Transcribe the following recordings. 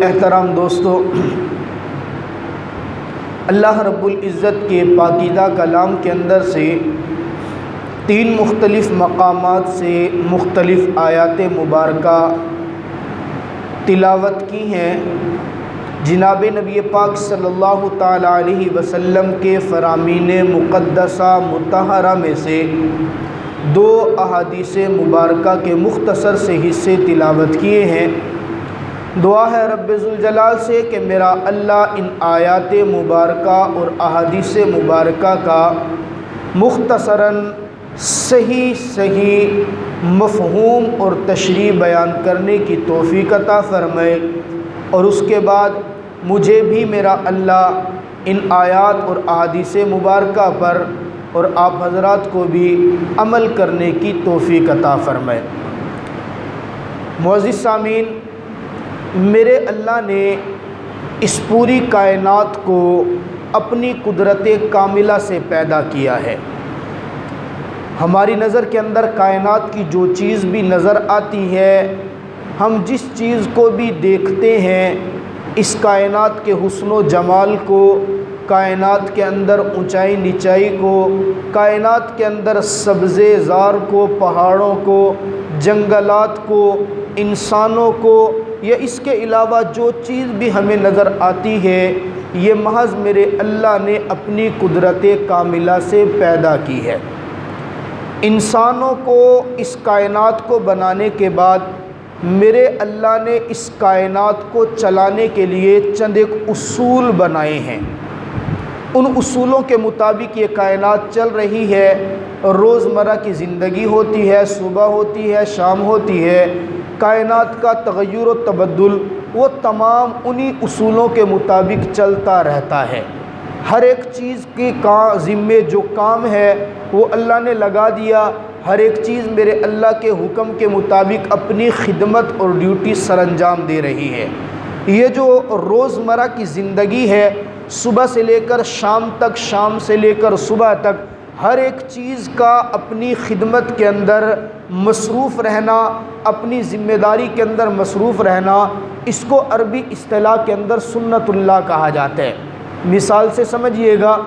احترام دوستو، اللہ رب العزت کے پاکیزہ کلام کے اندر سے 3 مختلف مقامات سے مختلف آیات مبارکہ تلاوت کی ہیں۔ جناب نبی پاک صلی اللہ تعالی علیہ وسلم کے فرامین مقدسہ مطہرہ میں سے 2 احادیث مبارکہ کے مختصر سے حصے تلاوت کیے ہیں۔ دعا ہے رب ذوالجلال سے کہ میرا اللہ ان آیات مبارکہ اور احادیث مبارکہ کا مختصراً صحیح مفہوم اور تشریح بیان کرنے کی توفیق عطا فرمائے، اور اس کے بعد مجھے بھی میرا اللہ ان آیات اور احادیث مبارکہ پر اور آپ حضرات کو بھی عمل کرنے کی توفیق عطا فرمائے۔ معزز سامعین، میرے اللہ نے اس پوری کائنات کو اپنی قدرت کاملہ سے پیدا کیا ہے۔ ہماری نظر کے اندر کائنات کی جو چیز بھی نظر آتی ہے، ہم جس چیز کو بھی دیکھتے ہیں، اس کائنات کے حسن و جمال کو، کائنات کے اندر اونچائی نیچائی کو، کائنات کے اندر سبزے زار کو، پہاڑوں کو، جنگلات کو، انسانوں کو، یا اس کے علاوہ جو چیز بھی ہمیں نظر آتی ہے، یہ محض میرے اللہ نے اپنی قدرت کاملہ سے پیدا کی ہے۔ انسانوں کو اس کائنات کو بنانے کے بعد میرے اللہ نے اس کائنات کو چلانے کے لیے چند ایک اصول بنائے ہیں۔ ان اصولوں کے مطابق یہ کائنات چل رہی ہے، روزمرہ کی زندگی ہوتی ہے، صبح ہوتی ہے، شام ہوتی ہے، کائنات کا تغیر و تبدل وہ تمام انہی اصولوں کے مطابق چلتا رہتا ہے۔ ہر ایک چیز کی ذمے جو کام ہے وہ اللہ نے لگا دیا، ہر ایک چیز میرے اللہ کے حکم کے مطابق اپنی خدمت اور ڈیوٹی سر انجام دے رہی ہے۔ یہ جو روزمرہ کی زندگی ہے، صبح سے لے کر شام تک، شام سے لے کر صبح تک، ہر ایک چیز کا اپنی خدمت کے اندر مصروف رہنا، اپنی ذمہ داری کے اندر مصروف رہنا، اس کو عربی اصطلاح کے اندر سنت اللہ کہا جاتا ہے۔ مثال سے سمجھیے گا،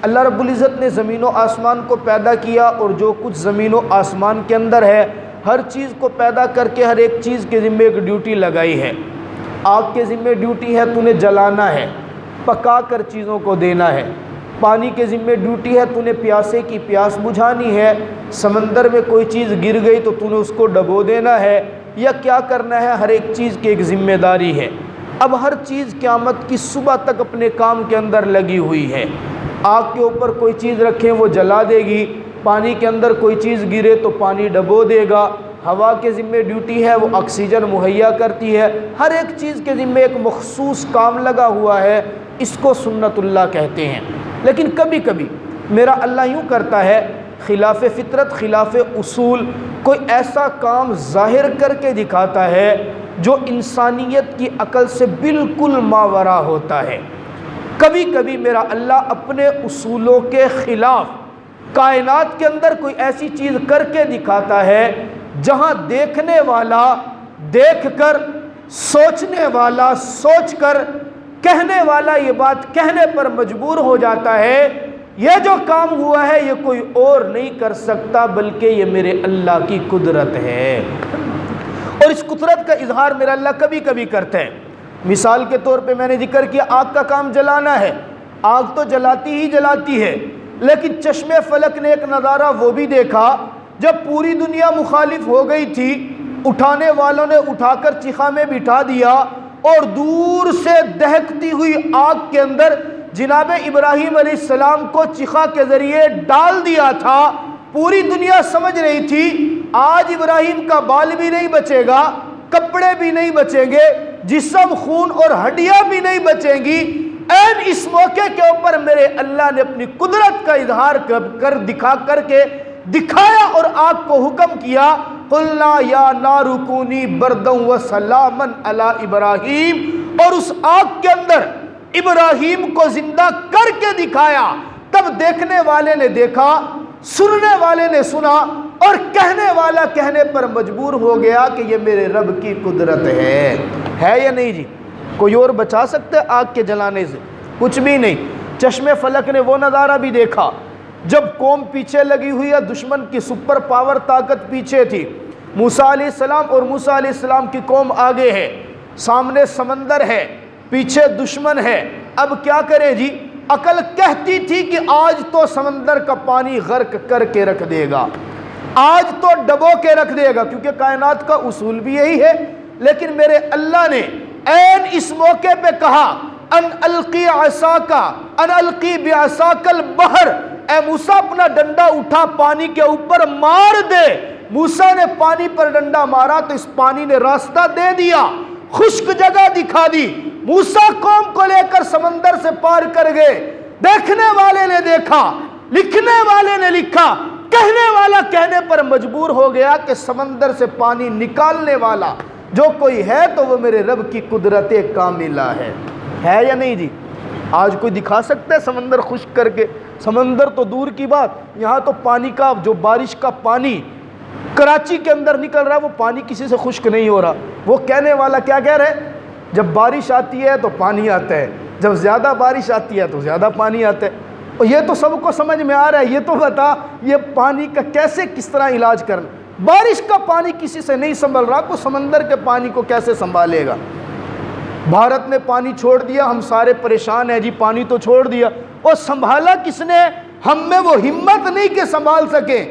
اللہ رب العزت نے زمین و آسمان کو پیدا کیا، اور جو کچھ زمین و آسمان کے اندر ہے، ہر چیز کو پیدا کر کے ہر ایک چیز کے ذمہ ایک ڈیوٹی لگائی ہے۔ آگ کے ذمہ ڈیوٹی ہے تو نے جلانا ہے، پکا کر چیزوں کو دینا ہے۔ پانی کے ذمہ ڈیوٹی ہے تو نے پیاسے کی پیاس بجھانی ہے۔ سمندر میں کوئی چیز گر گئی تو نے اس کو ڈبو دینا ہے، یا کیا کرنا ہے، ہر ایک چیز کی ایک ذمہ داری ہے۔ اب ہر چیز قیامت کی صبح تک اپنے کام کے اندر لگی ہوئی ہے۔ آگ کے اوپر کوئی چیز رکھیں وہ جلا دے گی، پانی کے اندر کوئی چیز گرے تو پانی ڈبو دے گا، ہوا کے ذمہ ڈیوٹی ہے وہ آکسیجن مہیا کرتی ہے۔ ہر ایک چیز کے ذمہ ایک مخصوص کام لگا ہوا ہے، اس کو سنت اللہ کہتے ہیں۔ لیکن کبھی کبھی میرا اللہ یوں کرتا ہے، خلاف فطرت، خلاف اصول، کوئی ایسا کام ظاہر کر کے دکھاتا ہے جو انسانیت کی عقل سے بالکل ماورا ہوتا ہے۔ کبھی کبھی میرا اللہ اپنے اصولوں کے خلاف کائنات کے اندر کوئی ایسی چیز کر کے دکھاتا ہے جہاں دیکھنے والا دیکھ کر، سوچنے والا سوچ کر، کہنے والا یہ بات کہنے پر مجبور ہو جاتا ہے، یہ جو کام ہوا ہے یہ کوئی اور نہیں کر سکتا بلکہ یہ میرے اللہ کی قدرت ہے۔ اور اس قدرت کا اظہار میرا اللہ کبھی کبھی کرتا ہے۔ مثال کے طور پہ میں نے ذکر کیا، آگ کا کام جلانا ہے، آگ تو جلاتی ہی جلاتی ہے، لیکن چشم فلک نے ایک نظارہ وہ بھی دیکھا جب پوری دنیا مخالف ہو گئی تھی، اٹھانے والوں نے اٹھا کر چیخا میں بٹھا دیا، اور دور سے دہکتی ہوئی آگ کے اندر جناب ابراہیم علیہ السلام کو چیخا کے ذریعے ڈال دیا تھا۔ پوری دنیا سمجھ رہی تھی آج ابراہیم کا بال بھی نہیں بچے گا، کپڑے بھی نہیں بچیں گے، جسم، خون اور ہڈیاں بھی نہیں بچیں گی۔ این اس موقع کے اوپر میرے اللہ نے اپنی قدرت کا اظہار کر کے دکھایا اور آگ کو حکم کیا، قلنا یا نار کونی بردا وسلاما علی ابراہیم، اور اس آگ کے اندر ابراہیم کو زندہ کر کے دکھایا۔ تب دیکھنے والے نے دیکھا، سننے والے نے سنا، اور کہنے والا کہنے پر مجبور ہو گیا کہ یہ میرے رب کی قدرت ہے یا نہیں جی؟ کوئی اور بچا سکتا ہے آگ کے جلانے سے؟ کچھ بھی نہیں۔ چشم فلک نے وہ نظارہ بھی دیکھا جب قوم پیچھے لگی ہوئی ہے، دشمن کی سپر پاور طاقت پیچھے تھی، موسیٰ علیہ السلام اور موسیٰ علیہ السلام کی قوم آگے ہے، سامنے سمندر ہے، پیچھے دشمن ہے۔ اب کیا کریں جی؟ عقل کہتی تھی کہ آج تو سمندر کا پانی غرق کر کے رکھ دے گا، آج تو ڈبو کے رکھ دے گا، کیونکہ کائنات کا اصول بھی یہی ہے۔ لیکن میرے اللہ نے عین اس موقع پہ کہا ان القی عصاکا ان القی بعصاک البحر، اے موسیٰ اپنا ڈنڈا اٹھا پانی کے اوپر مار دے۔ موسیٰ نے پانی پر ڈنڈا مارا تو اس پانی نے راستہ دے دیا، خشک جگہ دکھا دی۔ موسیٰ قوم کو لے کر سمندر سے پار کر گئے۔ دیکھنے والے نے دیکھا، لکھنے والے نے لکھا، کہنے والا کہنے پر مجبور ہو گیا کہ سمندر سے پانی نکالنے والا جو کوئی ہے تو وہ میرے رب کی قدرت کاملہ ہے یا نہیں جی؟ آج کوئی دکھا سکتا ہے سمندر خشک کر کے؟ سمندر تو دور کی بات، یہاں تو پانی کا جو بارش کا پانی کراچی کے اندر نکل رہا ہے وہ پانی کسی سے خشک نہیں ہو رہا۔ وہ کہنے والا کیا کہہ رہے ہیں؟ جب بارش آتی ہے تو پانی آتا ہے، جب زیادہ بارش آتی ہے تو زیادہ پانی آتا ہے۔ اور یہ تو سب کو سمجھ میں آ رہا ہے، یہ تو بتا یہ پانی کا کیسے کس طرح علاج کرنا؟ بارش کا پانی کسی سے نہیں سنبھل رہا، کو سمندر کے پانی کو کیسے سنبھالے گا؟ بھارت نے پانی چھوڑ دیا، ہم سارے پریشان ہیں جی، پانی تو چھوڑ دیا، اور سنبھالا کس نے؟ ہم میں وہ ہمت نہیں کہ سنبھال سکیں۔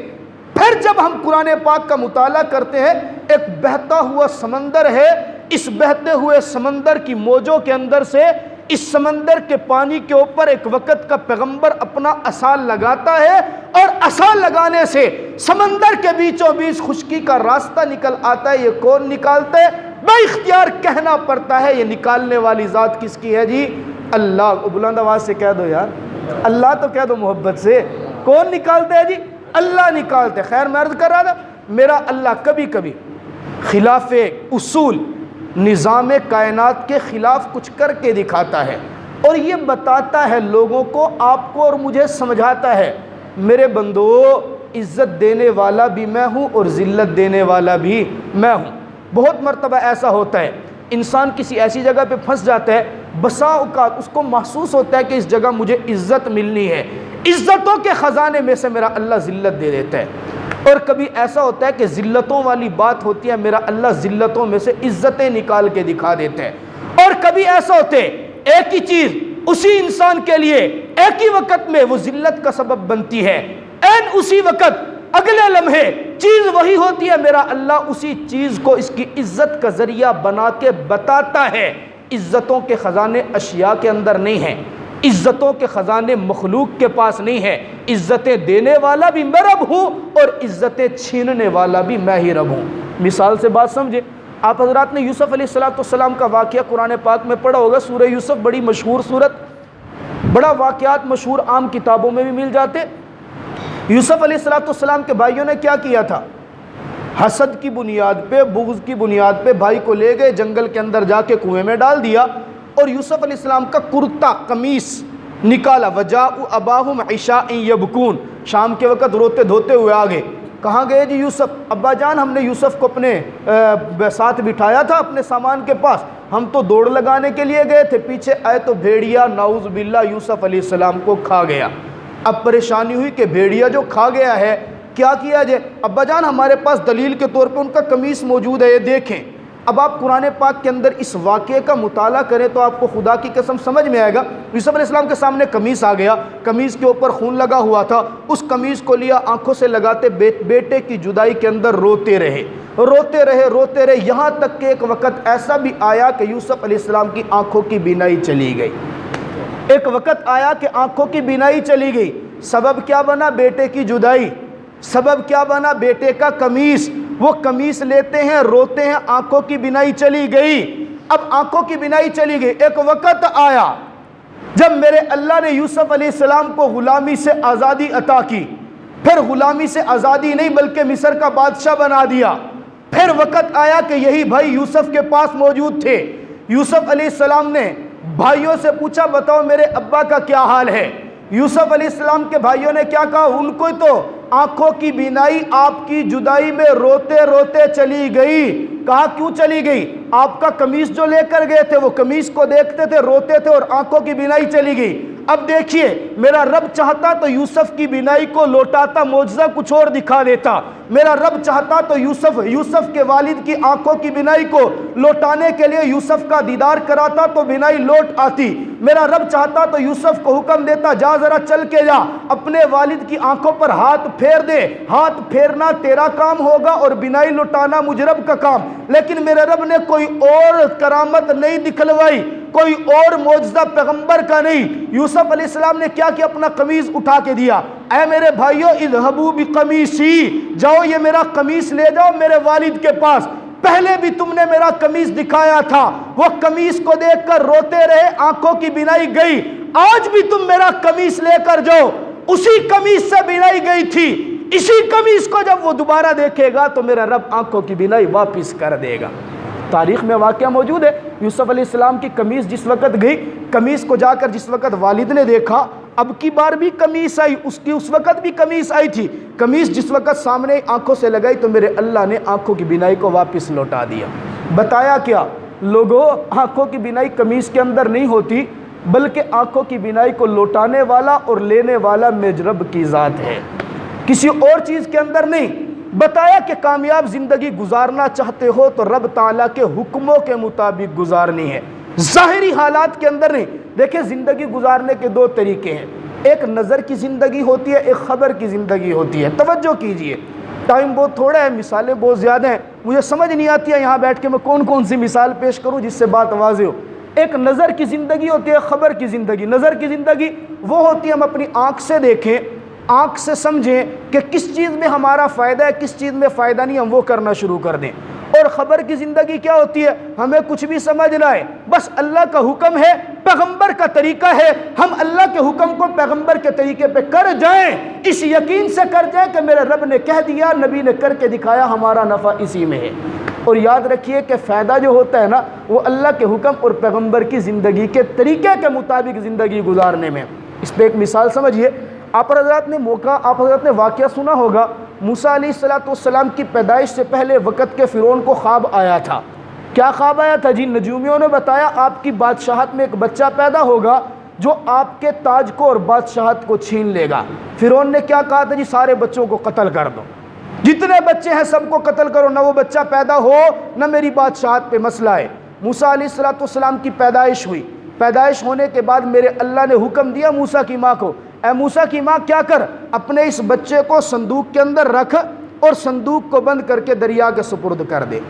پھر جب ہم قرآن پاک کا مطالعہ کرتے ہیں، ایک بہتا ہوا سمندر ہے، اس بہتے ہوئے سمندر کی موجوں کے اندر سے اس سمندر کے پانی کے اوپر ایک وقت کا پیغمبر اپنا عصا لگاتا ہے، اور عصا لگانے سے سمندر کے بیچوں بیچ خشکی کا راستہ نکل آتا ہے۔ یہ کون نکالتا ہے؟ بے اختیار کہنا پڑتا ہے، یہ نکالنے والی ذات کس کی ہے جی؟ اللہ۔ بلند آواز سے کہہ دو یار، اللہ تو کہہ دو محبت سے۔ کون نکالتا ہے جی؟ اللہ نکالتے۔ خیر میں عرض کر رہا تھا، میرا اللہ کبھی کبھی خلاف اصول نظام کائنات کے خلاف کچھ کر کے دکھاتا ہے، اور یہ بتاتا ہے لوگوں کو، آپ کو اور مجھے سمجھاتا ہے میرے بندو عزت دینے والا بھی میں ہوں اور ذلت دینے والا بھی میں ہوں۔ بہت مرتبہ ایسا ہوتا ہے انسان کسی ایسی جگہ پہ پھنس جاتا ہے، بسا اوقات اس کو محسوس ہوتا ہے کہ اس جگہ مجھے عزت ملنی ہے، عزتوں کے خزانے میں سے میرا اللہ ذلت دے دیتا ہے۔ اور کبھی ایسا ہوتا ہے کہ ذلتوں والی بات ہوتی ہے، میرا اللہ ذلتوں میں سے عزتیں نکال کے دکھا دیتا ہے۔ اور کبھی ایسا ہوتا ہے ایک ہی چیز اسی انسان کے لیے ایک ہی وقت میں وہ ذلت کا سبب بنتی ہے، این اسی وقت اگلے لمحے چیز وہی ہوتی ہے، میرا اللہ اسی چیز کو اس کی عزت کا ذریعہ بنا کے بتاتا ہے۔ عزتوں کے خزانے اشیاء کے اندر نہیں ہیں، عزتوں کے خزانے مخلوق کے پاس نہیں ہے۔ عزتیں دینے والا بھی میں رب ہوں اور عزتیں چھیننے والا بھی میں ہی رب ہوں۔ مثال سے بات سمجھے، آپ حضرات نے یوسف علیہ السلام کا واقعہ قرآن پاک میں پڑھا ہوگا، سورہ یوسف بڑی مشہور صورت، بڑا واقعات مشہور عام کتابوں میں بھی مل جاتے۔ یوسف علیہ السلام کے بھائیوں نے کیا کیا تھا؟ حسد کی بنیاد پہ، بغض کی بنیاد پہ بھائی کو لے گئے، جنگل کے اندر جا کے کنویں میں ڈال دیا، اور یوسف علیہ السلام کا کرتا قمیص نکالا۔ وجاءوا اباہم عشاء یبکون، شام کے وقت روتے دھوتے ہوئے آگے۔ کہاں گئے جی یوسف؟ ابا جان ہم نے یوسف کو اپنے ساتھ بٹھایا تھا اپنے سامان کے پاس، ہم تو دوڑ لگانے کے لیے گئے تھے، پیچھے آئے تو بھیڑیا نعوذ باللہ یوسف علیہ السلام کو کھا گیا۔ اب پریشانی ہوئی کہ بھیڑیا جو کھا گیا ہے کیا کیا جائے؟ ابا جان ہمارے پاس دلیل کے طور پہ ان کا قمیص موجود ہے، یہ دیکھیں۔ اب آپ قرآن پاک کے اندر اس واقعے کا مطالعہ کریں تو آپ کو خدا کی قسم سمجھ میں آئے گا۔ یوسف علیہ السلام کے سامنے قمیص آ گیا، قمیص کے اوپر خون لگا ہوا تھا، اس قمیص کو لیا، آنکھوں سے لگاتے بیٹے کی جدائی کے اندر روتے رہے، یہاں تک کہ ایک وقت ایسا بھی آیا کہ یوسف علیہ السلام کی آنکھوں کی بینائی چلی گئی۔ ایک وقت آیا کہ آنکھوں کی بینائی چلی گئی۔ سبب کیا بنا؟ بیٹے کی جدائی۔ سبب کیا بنا؟ بیٹے کا قمیص۔ وہ قمیص لیتے ہیں، روتے ہیں، آنکھوں کی بینائی چلی گئی۔ اب آنکھوں کی بینائی چلی گئی، ایک وقت آیا جب میرے اللہ نے یوسف علیہ السلام کو غلامی سے آزادی عطا کی، پھر غلامی سے آزادی نہیں بلکہ مصر کا بادشاہ بنا دیا۔ پھر وقت آیا کہ یہی بھائی یوسف کے پاس موجود تھے۔ یوسف علیہ السلام نے بھائیوں سے پوچھا بتاؤ میرے ابا کا کیا حال ہے؟ یوسف علیہ السلام کے بھائیوں نے کیا کہا؟ ان کو تو آنکھوں کی بینائی آپ کی جدائی میں روتے روتے چلی گئی۔ کہا کیوں چلی گئی؟ آپ کا قمیص جو لے کر گئے تھے وہ قمیص کو دیکھتے تھے، روتے تھے اور آنکھوں کی بینائی چلی گئی۔ اب دیکھیے، میرا رب چاہتا تو یوسف کی بینائی کو لوٹاتا، معجزہ کچھ اور دکھا دیتا۔ میرا رب چاہتا تو یوسف کے والد کی آنکھوں کی بینائی کو لوٹانے کے لیے یوسف کا دیدار کراتا تو بینائی لوٹ آتی۔ میرا رب چاہتا تو یوسف کو حکم دیتا، جا ذرا چل کے جا، اپنے والد کی آنکھوں پر ہاتھ پھیر دے۔ ہاتھ پھیرنا تیرا کام ہوگا اور بینائی لوٹانا مجھ رب کا کام۔ لیکن میرے رب نے کوئی اور کرامت نہیں دکھلوائی، کوئی اور معجزہ پیغمبر کا نہیں۔ یوسف علیہ السلام نے کیا کہ اپنا قمیص اٹھا کے دیا۔ اے میرے بھائیو، اذهبوا بقمیصی، جاؤ یہ میرا قمیص لے جاؤ میرے والد کے پاس۔ پہلے بھی تم نے میرا قمیص دکھایا تھا، وہ قمیص کو دیکھ کر روتے رہے، آنکھوں کی بینائی گئی۔ آج بھی تم میرا قمیص لے کر جاؤ، اسی قمیص سے بینائی گئی تھی، اسی قمیص کو جب وہ دوبارہ دیکھے گا تو میرا رب آنکھوں کی بینائی واپس کر دے گا۔ تاریخ میں واقعہ موجود ہے، یوسف علیہ السلام کی قمیص جس وقت گئی، قمیص کو جا کر جس وقت والد نے دیکھا، اب کی بار بھی قمیص آئی، اس وقت بھی قمیص آئی تھی۔ قمیص جس وقت سامنے آنکھوں سے لگائی تو میرے اللہ نے آنکھوں کی بینائی کو واپس لوٹا دیا۔ بتایا کیا لوگوں، آنکھوں کی بینائی قمیص کے اندر نہیں ہوتی، بلکہ آنکھوں کی بینائی کو لوٹانے والا اور لینے والا میرے رب کی ذات ہے، کسی اور چیز کے اندر نہیں۔ بتایا کہ کامیاب زندگی گزارنا چاہتے ہو تو رب تعالیٰ کے حکموں کے مطابق گزارنی ہے، ظاہری حالات کے اندر نہیں۔ دیکھیں، زندگی گزارنے کے دو طریقے ہیں، ایک نظر کی زندگی ہوتی ہے، ایک خبر کی زندگی ہوتی ہے۔ توجہ کیجئے، ٹائم بہت تھوڑا ہے، مثالیں بہت زیادہ ہیں، مجھے سمجھ نہیں آتی ہے یہاں بیٹھ کے میں کون سی مثال پیش کروں جس سے بات واضح ہو۔ ایک نظر کی زندگی ہوتی ہے، خبر کی زندگی۔ نظر کی زندگی وہ ہوتی ہے ہم اپنی آنکھ سے دیکھیں، آنکھ سے سمجھیں کہ کس چیز میں ہمارا فائدہ ہے، کس چیز میں فائدہ نہیں، ہم وہ کرنا شروع کر دیں۔ اور خبر کی زندگی کیا ہوتی ہے؟ ہمیں کچھ بھی سمجھ نہ آئے، بس اللہ کا حکم ہے، پیغمبر کا طریقہ ہے، ہم اللہ کے حکم کو پیغمبر کے طریقے پہ کر جائیں، اس یقین سے کر جائیں کہ میرے رب نے کہہ دیا، نبی نے کر کے دکھایا، ہمارا نفع اسی میں ہے۔ اور یاد رکھیے کہ فائدہ جو ہوتا ہے نا، وہ اللہ کے حکم اور پیغمبر کی زندگی کے طریقے کے مطابق زندگی گزارنے میں۔ اس پہ ایک مثال سمجھیے، آپ حضرات نے واقعہ سنا ہوگا، موسیٰ علیہ السلام کی پیدائش سے پہلے وقت کے فرعون کو خواب آیا تھا۔ کیا خواب آیا تھا جی؟ نجومیوں نے بتایا آپ کی بادشاہت میں ایک بچہ پیدا ہوگا جو آپ کے تاج کو اور بادشاہت کو چھین لے گا۔ فرعون نے کیا کہا تھا جی؟ سارے بچوں کو قتل کر دو، جتنے بچے ہیں سب کو قتل کرو، نہ وہ بچہ پیدا ہو نہ میری بادشاہت پہ مسئلہ ہے۔ موسیٰ علیہ السلام کی پیدائش ہوئی، پیدائش ہونے کے بعد میرے اللہ نے حکم دیا موسیٰ کی ماں کو، اے موسیٰ کی ماں کیا کر، اپنے اس بچے کو صندوق کے اندر رکھ اور صندوق کو بند کر کے دریا کے سپرد کر دے۔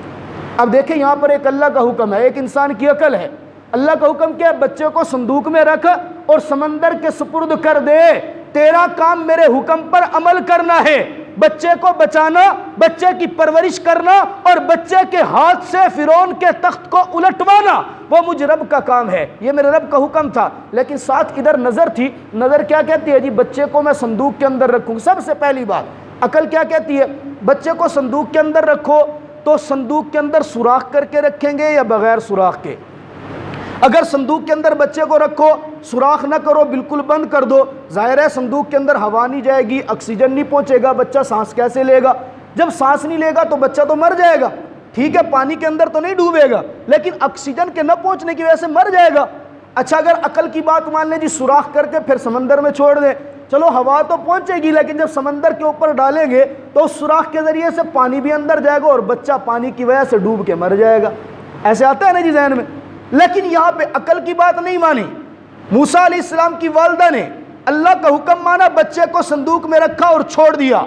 اب دیکھیں یہاں پر ایک اللہ کا حکم ہے، ایک انسان کی عقل ہے۔ اللہ کا حکم کیا ہے؟ بچے کو صندوق میں رکھ اور سمندر کے سپرد کر دے، تیرا کام میرے حکم پر عمل کرنا ہے، بچے کو بچانا، بچے کی پرورش کرنا اور بچے کے ہاتھ سے فرعون کے تخت کو الٹوانا، وہ مجھ رب کا کام ہے، یہ میرے رب کا حکم تھا۔ لیکن ساتھ ادھر نظر تھی، نظر کیا کہتی ہے جی؟ بچے کو میں صندوق کے اندر رکھوں۔ سب سے پہلی بات عقل کیا کہتی ہے؟ بچے کو صندوق کے اندر رکھو تو صندوق کے اندر سوراخ کر کے رکھیں گے یا بغیر سوراخ کے؟ اگر صندوق کے اندر بچے کو رکھو، سوراخ نہ کرو، بالکل بند کر دو، ظاہر ہے صندوق کے اندر ہوا نہیں جائے گی، آکسیجن نہیں پہنچے گا، بچہ سانس کیسے لے گا؟ جب سانس نہیں لے گا تو بچہ تو مر جائے گا، ٹھیک ہے، پانی کے اندر تو نہیں ڈوبے گا، لیکن آکسیجن کے نہ پہنچنے کی وجہ سے مر جائے گا۔ اچھا، اگر عقل کی بات مان لیں جی، سوراخ کر کے پھر سمندر میں چھوڑ دیں، چلو ہوا تو پہنچے گی، لیکن جب سمندر کے اوپر ڈالیں گے تو اس سوراخ کے ذریعے سے پانی بھی اندر جائے گا اور بچہ پانی کی وجہ سے ڈوب کے مر جائے گا۔ ایسے آتا ہے نا جی ذہن میں؟ لیکن یہاں پہ عقل کی بات نہیں مانی، موسیٰ علیہ السلام کی والدہ نے اللہ کا حکم مانا، بچے کو صندوق میں رکھا اور چھوڑ دیا۔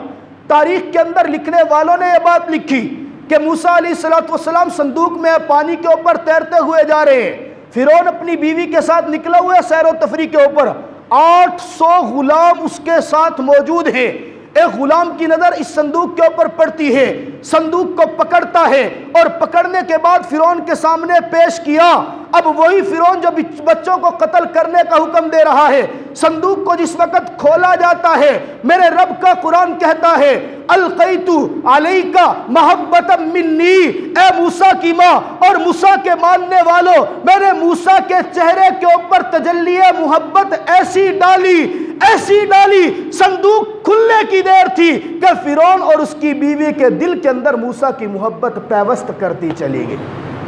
تاریخ کے اندر لکھنے والوں نے یہ بات لکھی کہ موسیٰ علیہ السلام صندوق میں پانی کے اوپر تیرتے ہوئے جا رہے ہیں، فرعون اپنی بیوی کے ساتھ نکلا ہوا ہے سیر و تفریح کے اوپر، 800 غلام اس کے ساتھ موجود ہیں۔ ایک غلام کی نظر اس صندوق کے اوپر پڑتی ہے، صندوق کو پکڑتا ہے اور پکڑنے کے بعد فرعون کے سامنے پیش کیا۔ اب وہی فرعون جو بچوں کو قتل کرنے کا حکم دے رہا ہے، صندوق کو جس وقت کھولا جاتا ہے، میرے رب کا قرآن کہتا ہے القیت علیک محبۃ منی، اے موسیٰ کی ماں اور موسیٰ کے ماننے والوں، میں نے موسیٰ کے چہرے کے اوپر تجلی محبت ایسی ڈالی، ایسی ڈالی صندوق کھلنے کی دیر تھی کہ فرعون اور اس کی بیوی کے دل کے اندر موسیٰ کی محبت پیوست کرتی چلی گئی۔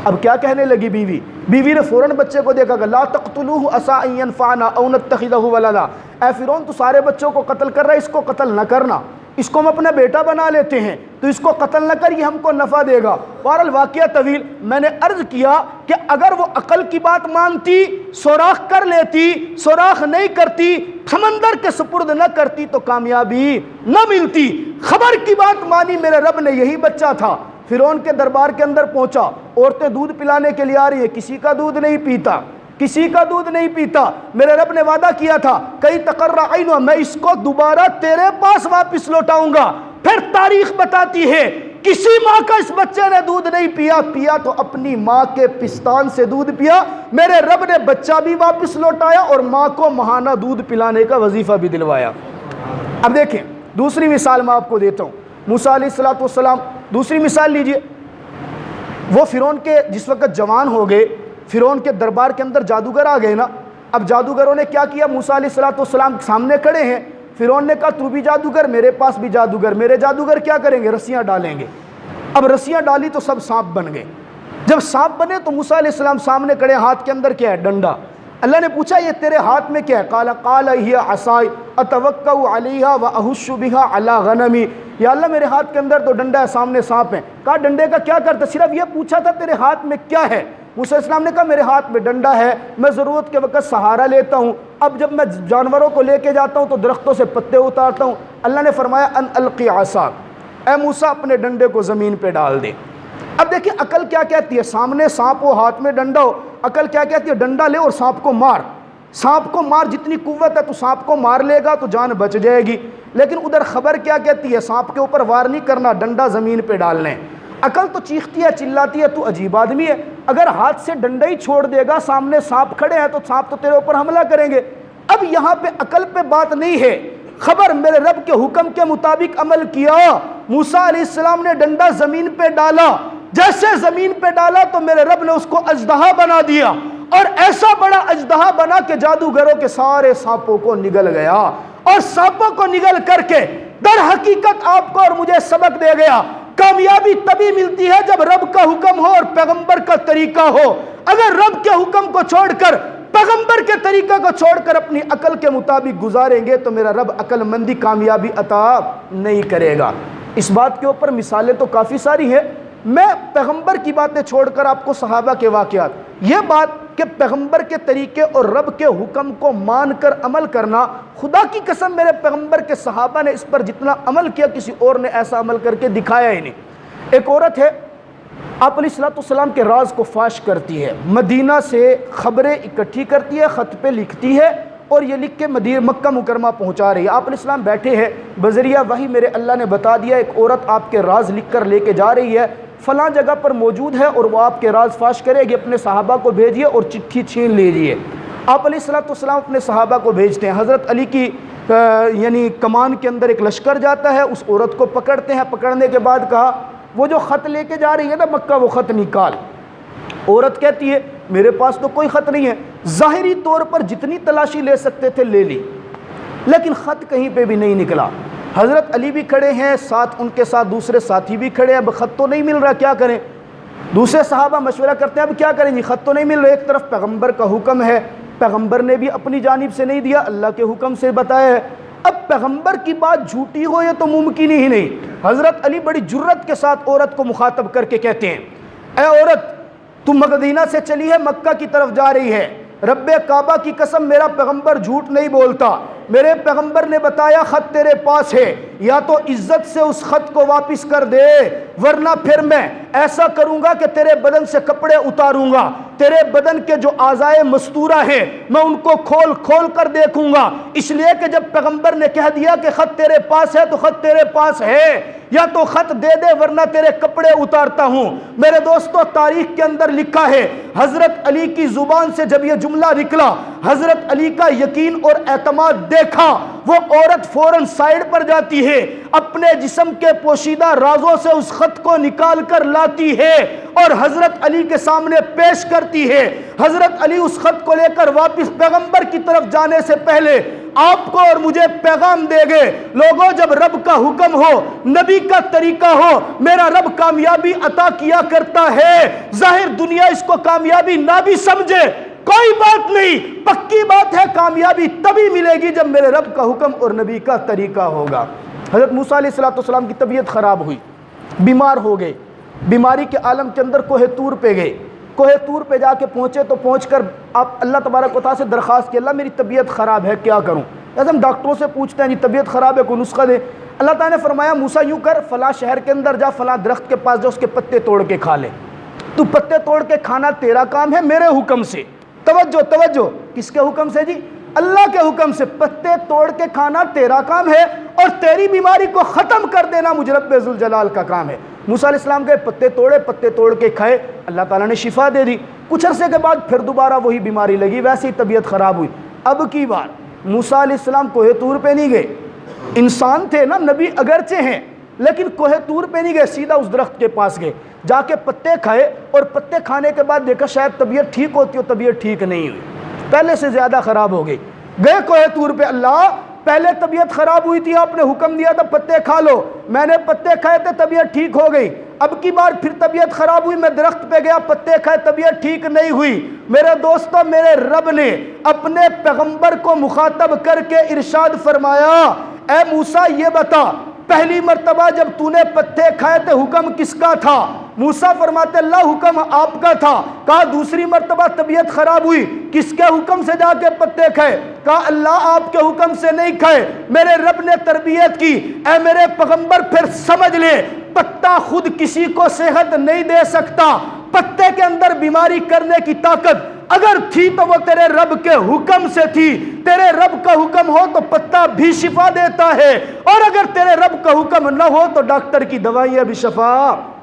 اب کیا کہنے لگی بیوی نے فوراً بچے کو دیکھا کہ لا تقتلوہ عسیٰ ان ینفعنا او نتخذہ ولدا، اے فرعون تو سارے بچوں کو قتل کر رہا ہے، اس کو قتل نہ کرنا، اس کو ہم اپنا بیٹا بنا لیتے ہیں، تو اس کو قتل نہ کر، یہ ہم کو نفع دے گا۔ بہرحال واقعہ طویل، میں نے عرض کیا کہ اگر وہ عقل کی بات مانتی، سوراخ کر لیتی، سوراخ نہیں کرتی، سمندر کے سپرد نہ کرتی تو کامیابی نہ ملتی۔ خبر کی بات مانی میرے رب نے، یہی بچہ تھا۔ فرعون کے دربار کے اندر پہنچا، عورتیں دودھ پلانے کے لیے آ رہی ہے، کسی کا دودھ نہیں پیتا، کسی کا دودھ نہیں پیتا۔ میرے رب نے وعدہ کیا تھا کئی تقرر عینہ، میں اس کو دوبارہ تیرے پاس واپس لوٹاؤں گا۔ پھر تاریخ بتاتی ہے کسی ماں کا اس بچے نے دودھ نہیں پیا تو اپنی ماں کے پستان سے دودھ پیا۔ میرے رب نے بچہ بھی واپس لوٹایا اور ماں کو ماہانہ دودھ پلانے کا وظیفہ بھی دلوایا۔ اب دیکھیں دوسری مثال میں آپ کو دیتا ہوں، موسیٰ علیہ السلام، دوسری مثال لیجئے۔ وہ فرعون کے جس وقت جوان ہو گئے، فرعون کے دربار کے اندر جادوگر آ گئے نا۔ اب جادوگروں نے کیا کیا، موسیٰ علیہ السلام سامنے کھڑے ہیں، فرعون نے کہا تو بھی جادوگر، میرے پاس بھی جادوگر، میرے جادوگر کیا کریں گے، رسیاں ڈالیں گے۔ اب رسیاں ڈالی تو سب سانپ بن گئے۔ جب سانپ بنے تو موسیٰ علیہ السلام سامنے کھڑے، ہاتھ کے اندر کیا ہے، ڈنڈا۔ اللہ نے پوچھا یہ تیرے ہاتھ میں کیا ہے، قال ہی عصائی اتوکأ علیہا واہش بہا علی غنمی، یا اللہ میرے ہاتھ کے اندر تو ڈنڈا ہے، سامنے سانپ ہے۔ کہا ڈنڈے کا کیا کرتا، صرف یہ پوچھا تھا تیرے ہاتھ میں کیا ہے۔ موسیٰ علیہ السلام نے کہا میرے ہاتھ میں ڈنڈا ہے، میں ضرورت کے وقت سہارا لیتا ہوں، اب جب میں جانوروں کو لے کے جاتا ہوں تو درختوں سے پتے اتارتا ہوں۔ اللہ نے فرمایا ان القی عصاک، اے موسیٰ اپنے ڈنڈے کو زمین پہ ڈال دے۔ اب دیکھیں عقل کیا کہتی ہے، سامنے سانپ ہو، ہاتھ میں ڈنڈا ہو، عقل کیا کہتی ہے، ڈنڈا لے اور سانپ کو مار، سانپ کو مار، جتنی قوت ہے تو سانپ کو مار لے گا تو جان بچ جائے گی۔ لیکن ادھر خبر کیا کہتی ہے، سانپ کے اوپر وار نہیں کرنا، ڈنڈا زمین پہ ڈالنا ہے۔ عقل تو چیختی ہے، چلاتی ہے، تو عجیب آدمی ہے، اگر ہاتھ سے ڈنڈا ہی چھوڑ دے گا، سامنے سانپ کھڑے ہیں تو سانپ تو تیرے اوپر حملہ کریں گے۔ اب یہاں پہ عقل پہ بات نہیں ہے، خبر میرے رب کے حکم کے مطابق عمل کیا۔ موسیٰ علیہ السلام نے ڈنڈا زمین پہ ڈالا، جیسے زمین پہ ڈالا تو میرے رب نے اس کو اژدہا بنا دیا، اور ایسا بڑا اژدہا بنا کہ جادوگروں کے سارے سانپوں کو نگل گیا، اور سانپوں کو نگل کر کے در حقیقت آپ کو اور مجھے سبق دے گیا کامیابی تبھی ملتی ہے جب رب کا حکم ہو اور پیغمبر کا طریقہ ہو۔ اگر رب کے حکم کو چھوڑ کر، پیغمبر کے طریقہ کو چھوڑ کر اپنی عقل کے مطابق گزاریں گے تو میرا رب عقل مندی کامیابی عطا نہیں کرے گا۔ اس بات کے اوپر مثالیں تو کافی ساری ہیں، میں پیغمبر کی باتیں چھوڑ کر آپ کو صحابہ کے واقعات، یہ بات کہ پیغمبر کے طریقے اور رب کے حکم کو مان کر عمل کرنا، خدا کی قسم میرے پیغمبر کے صحابہ نے اس پر جتنا عمل کیا کسی اور نے ایسا عمل کر کے دکھایا ہی نہیں۔ ایک عورت ہے، آپ علیہ السلام کے راز کو فاش کرتی ہے، مدینہ سے خبریں اکٹھی کرتی ہے، خط پہ لکھتی ہے اور یہ لکھ کے مکہ مکرمہ پہنچا رہی ہے۔ آپ علیہ السلام بیٹھے ہیں، بذریعہ وحی میرے اللہ نے بتا دیا ایک عورت آپ کے راز لکھ کر لے کے جا رہی ہے، فلاں جگہ پر موجود ہے اور وہ آپ کے راز فاش کرے گی، اپنے صحابہ کو بھیجیے اور چٹھی چھین لیجیے۔ آپ علیہ السلام اپنے صحابہ کو بھیجتے ہیں، حضرت علی کی یعنی کمان کے اندر ایک لشکر جاتا ہے، اس عورت کو پکڑتے ہیں، پکڑنے کے بعد کہا وہ جو خط لے کے جا رہی ہے نا مکہ، وہ خط نکال۔ عورت کہتی ہے میرے پاس تو کوئی خط نہیں ہے۔ ظاہری طور پر جتنی تلاشی لے سکتے تھے لے لی، لیکن خط کہیں پہ بھی نہیں نکلا۔ حضرت علی بھی کھڑے ہیں، ساتھ ان کے ساتھ دوسرے ساتھی بھی کھڑے ہیں، اب خط تو نہیں مل رہا، کیا کریں؟ دوسرے صحابہ مشورہ کرتے ہیں اب کیا کریں جی، خط تو نہیں مل رہا، ایک طرف پیغمبر کا حکم ہے، پیغمبر نے بھی اپنی جانب سے نہیں دیا، اللہ کے حکم سے بتایا ہے، اب پیغمبر کی بات جھوٹی ہو یہ تو ممکن ہی نہیں۔ حضرت علی بڑی جرت کے ساتھ عورت کو مخاطب کر کے کہتے ہیں اے عورت، تم مدینہ سے چلی ہے، مکہ کی طرف جا رہی ہے، رب کعبہ کی قسم میرا پیغمبر جھوٹ نہیں بولتا، میرے پیغمبر نے بتایا خط تیرے پاس ہے، یا تو عزت سے اس خط کو واپس کر دے، ورنہ پھر میں ایسا کروں گا کہ تیرے بدن سے کپڑے اتاروں گا، تیرے بدن کے جو اعضائے مستورہ ہیں میں ان کو کھول کھول کر دیکھوں گا۔ اس لیے کہ جب پیغمبر نے کہہ دیا کہ خط تیرے پاس ہے تو خط تیرے پاس ہے، یا تو خط دے دے ورنہ تیرے کپڑے اتارتا ہوں۔ میرے دوستو تاریخ کے اندر لکھا ہے حضرت علی کی زبان سے جب یہ جملہ نکلا، حضرت علی کا یقین اور اعتماد دیکھا، وہ عورت فوراً سائیڈ پر جاتی ہے، اپنے جسم کے پوشیدہ رازوں سے اس خط کو نکال کر لاتی ہے اور حضرت علی کے سامنے پیش کرتی ہے۔ حضرت علی اس خط کو لے کر واپس پیغمبر کی طرف جانے سے پہلے آپ کو اور مجھے پیغام دے گئے، لوگوں جب رب کا حکم ہو، نبی کا طریقہ ہو، میرا رب کامیابی عطا کیا کرتا ہے۔ ظاہر دنیا اس کو کامیابی نہ بھی سمجھے، کوئی بات نہیں، پکی بات ہے کامیابی تبھی ملے گی جب میرے رب کا حکم اور نبی کا طریقہ ہوگا۔ حضرت موسیٰ علیہ السلام کی طبیعت خراب ہوئی، بیمار ہو گئے، بیماری کے عالم کے اندر کوہ طور پہ گئے، کوہ طور پہ جا کے پہنچے تو پہنچ کر آپ اللہ تبارک و تعالیٰ سے درخواست کی، اللہ میری طبیعت خراب ہے کیا کروں؟ جیسے ہم ڈاکٹروں سے پوچھتے ہیں جی طبیعت خراب ہے کوئی نسخہ دے، اللہ تعالیٰ نے فرمایا موسیٰ یوں کر، فلاں شہر کے اندر جا، فلاں درخت کے پاس جا، اس کے پتے توڑ کے کھا لے۔ تو پتے توڑ کے کھانا تیرا کام ہے میرے حکم سے، توجہ توجہ، کس کے حکم سے جی؟ اللہ کے حکم سے۔ پتے توڑ کے کھانا تیرا کام ہے اور تیری بیماری کو ختم کر دینا مجھ رب ذوالجلال کا کام ہے۔ موسیٰ علیہ السلام کے پتے توڑے، پتے توڑ کے کھائے، اللہ تعالیٰ نے شفا دے دی۔ کچھ عرصے کے بعد پھر دوبارہ وہی بیماری لگی، ویسے ہی طبیعت خراب ہوئی۔ اب کی بار موسیٰ علیہ السلام کوہ طور پہ نہیں گئے، انسان تھے نا، نبی اگرچہ ہیں لیکن کوہ طور پہ نہیں گئے، سیدھا اس درخت کے پاس گئے، جا کے پتے کھائے اور پتے کھانے کے بعد دیکھا شاید طبیعت ٹھیک ہوتی ہو، طبیعت ٹھیک نہیں ہوئی، پہلے سے زیادہ خراب ہو گئی۔ گئے کوہ طور پہ، اللہ پہلے طبیعت خراب ہوئی تھی، آپ نے حکم دیا تھا پتے کھا لو، میں نے پتے کھائے تھے طبیعت ٹھیک ہو گئی، اب کی بار پھر طبیعت خراب ہوئی، میں درخت پہ گیا، پتے کھائے، طبیعت ٹھیک نہیں ہوئی۔ میرے دوستو، میرے رب نے اپنے پیغمبر کو مخاطب کر کے ارشاد فرمایا، اے موسیٰ یہ بتا، پہلی مرتبہ جب تو نے پتے کھائے تھے حکم کس کا تھا؟ موسیٰ فرماتے اللہ حکم آپ کا تھا۔ کہا دوسری مرتبہ طبیعت خراب ہوئی، کس کے حکم سے جا کے پتے کھائے؟ کہا اللہ آپ کے حکم سے نہیں کھائے، میرے رب نے تربیت کی۔ اے میرے پیغمبر پھر سمجھ لے، پتا خود کسی کو صحت نہیں دے سکتا، پتے کے اندر بیماری کرنے کی طاقت اگر تھی تو وہ تیرے رب کے حکم سے تھی۔ تیرے رب کا حکم ہو تو پتا بھی شفا دیتا ہے، اور اگر تیرے رب کا حکم نہ ہو تو ڈاکٹر کی دوائیاں بھی شفا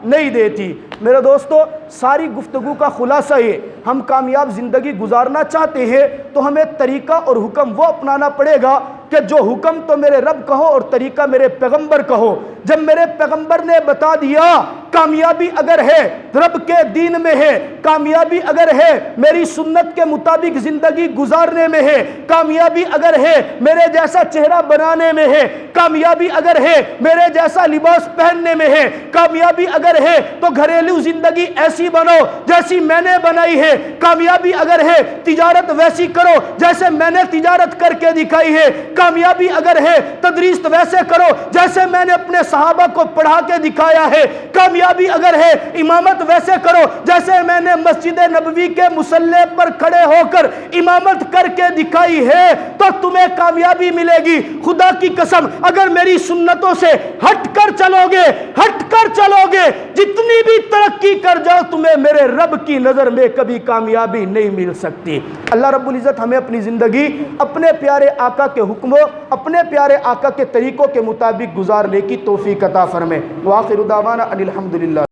نہیں دیتی۔ میرے دوستو، ساری گفتگو کا خلاصہ یہ، ہم کامیاب زندگی گزارنا چاہتے ہیں تو ہمیں طریقہ اور حکم وہ اپنانا پڑے گا کہ جو حکم تو میرے رب کا ہو اور طریقہ میرے پیغمبر کا ہو۔ جب میرے پیغمبر نے بتا دیا کامیابی اگر ہے رب کے دین میں ہے، کامیابی اگر ہے میری سنت کے مطابق زندگی گزارنے میں ہے، کامیابی اگر ہے میرے جیسا چہرہ بنانے میں ہے، کامیابی اگر ہے میرے جیسا لباس پہننے میں ہے، کامیابی اگر ہے تو گھریلو زندگی ایسی بنو جیسی میں نے بنائی ہے، کامیابی اگر ہے تجارت ویسی کرو جیسے میں نے تجارت کر کے دکھائی ہے، کامیابی اگر ہے تدریس ویسے کرو جیسے میں نے اپنے صحابہ کو پڑھا کے دکھایا ہے، کامیابی اگر ہے امامت ویسے کرو جیسے میں نے مسجد نبوی کے مصلی پر کھڑے ہو کر امامت کر کے دکھائی ہے، تو تمہیں کامیابی ملے گی۔ خدا کی قسم اگر میری سنتوں سے ہٹ کر چلو گے جتنی بھی ترقی کر جاؤ تمہیں میرے رب کی نظر میں کبھی کامیابی نہیں مل سکتی۔ اللہ رب العزت ہمیں اپنی زندگی اپنے پیارے آقا کے حکموں، اپنے پیارے آقا کے طریقوں کے مطابق گزارنے کی توفیق عطا فرمائے۔ وآخر دعوانا ان الحمدللہ۔